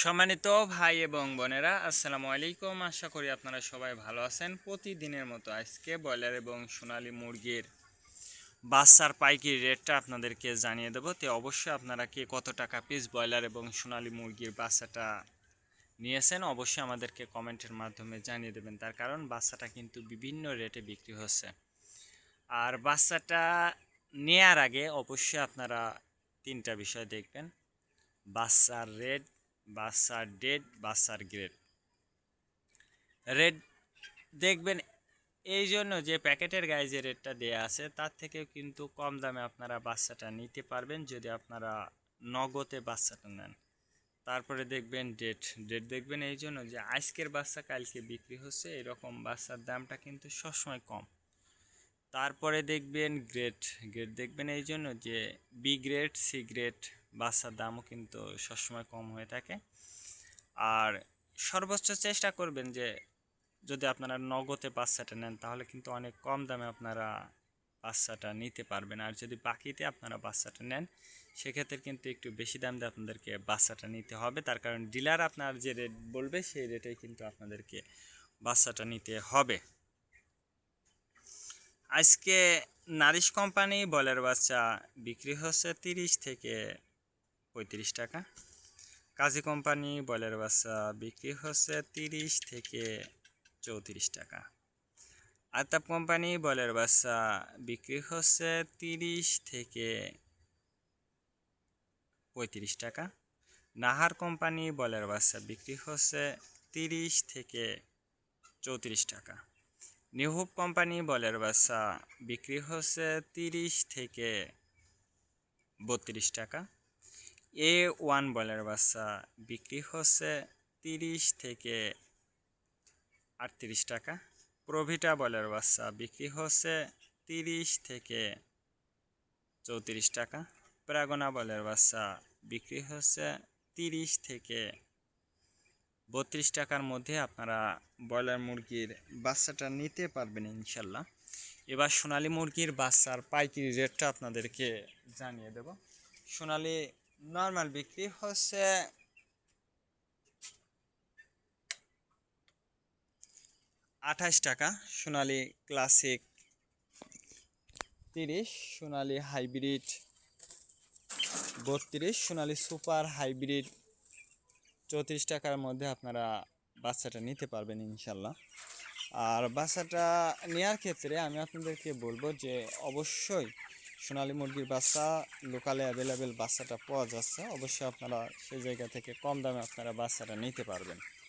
সম্মানিত ভাই এবং বোনেরা, আসসালামু আলাইকুম। আশা করি আপনারা সবাই ভালো আছেন। প্রতিদিনের মতো আজকে ব্রয়লার এবং সোনালী মুরগির বাচ্চার পাইকারি রেটটা আপনাদেরকে জানিয়ে দেবো। তো অবশ্যই আপনারা কে কত টাকা পিস ব্রয়লার এবং সোনালী মুরগির বাচ্চাটা নিয়েছেন অবশ্যই আমাদেরকে কমেন্টের মাধ্যমে জানিয়ে দেবেন। তার কারণ বাচ্চাটা কিন্তু বিভিন্ন রেটে বিক্রি হচ্ছে। আর বাচ্চাটা নেয়ার আগে অবশ্যই আপনারা তিনটা বিষয় দেখবেন: বাচ্চার রেট, বাচ্চার ডেট, বাচ্চার গ্রেড। রেট দেখবেন এই জন্য যে প্যাকেটের গায়ে যে রেটটা দেওয়া আছে তার থেকেও কিন্তু কম দামে আপনারা বাচ্চাটা নিতে পারবেন যদি আপনারা নগদে বাচ্চাটা নেন। তারপরে দেখবেন ডেট। ডেট দেখবেন এই জন্য যে আজকের বাচ্চা কালকে বিক্রি হচ্ছে, এরকম বাচ্চার দামটা কিন্তু সবসময় কম। তারপরে দেখবেন গ্রেড। গ্রেড দেখবেন এই জন্য যে বি গ্রেড, সি গ্রেড বাচ্চার দামও কিন্তু সবসময় কম হয়ে থাকে। আর সর্বোচ্চ চেষ্টা করবেন যে যদি আপনারা নগদে বাচ্চাটা নেন তাহলে কিন্তু অনেক কম দামে আপনারা বাচ্চাটা নিতে পারবেন। আর যদি বাকিতে আপনারা বাচ্চাটা নেন সেক্ষেত্রে কিন্তু একটু বেশি দাম দিয়ে আপনাদেরকে বাচ্চাটা নিতে হবে। তার কারণ ডিলার আপনার যে রেট বলবে সেই রেটেই কিন্তু আপনাদেরকে বাচ্চাটা নিতে হবে। আজকে নারিশ কোম্পানি বয়লার বাচ্চা বিক্রি হচ্ছে 30 থেকে 35 টাকা। কাজী কোম্পানি বয়লার বাচ্চা বিক্রি হচ্ছে 30 থেকে 34 টাকা। আতাপ কোম্পানি বয়লার বাচ্চা বিক্রি হচ্ছে 30 থেকে 35 টাকা। নাহার কোম্পানি বয়লার বাচ্চা বিক্রি হচ্ছে 30 থেকে 34 টাকা। নিহুব কোম্পানি বয়লার বাচ্চা বিক্রি হচ্ছে 30 থেকে 32 টাকা। A1 বয়লার বাচ্চা বিক্রি হচ্ছে 30 থেকে 38 টাকা। প্রভিটা বয়লার বাচ্চা বিক্রি হচ্ছে 30 থেকে 34 টাকা। প্রাগনা বয়লার বাচ্চা বিক্রি হচ্ছে 30 থেকে 32 টাকার মধ্যে আপনারা ব্রয়লার মুরগির বাচ্চাটা নিতে পারবেন ইনশাল্লাহ। এবার সোনালী মুরগির বাচ্চার পাইকারি রেটটা আপনাদেরকে জানিয়ে দেব। সোনালী নর্মাল বিক্রি হচ্ছে 28 টাকা, সোনালী ক্লাসিক 30, সোনালী হাইব্রিড 32, সোনালী সুপার হাইব্রিড 34 টাকার মধ্যে আপনারা বাচ্চাটা নিতে পারবেন ইনশাল্লাহ। আর বাচ্চাটা নেওয়ার ক্ষেত্রে আমি আপনাদেরকে বলবো যে অবশ্যই সোনালী মুরগির বাচ্চা লোকালে অ্যাভেলেবেল বাচ্চাটা পাওয়া যাচ্ছে, অবশ্যই আপনারা সেই জায়গা থেকে কম দামে আপনারা বাচ্চাটা নিতে পারবেন।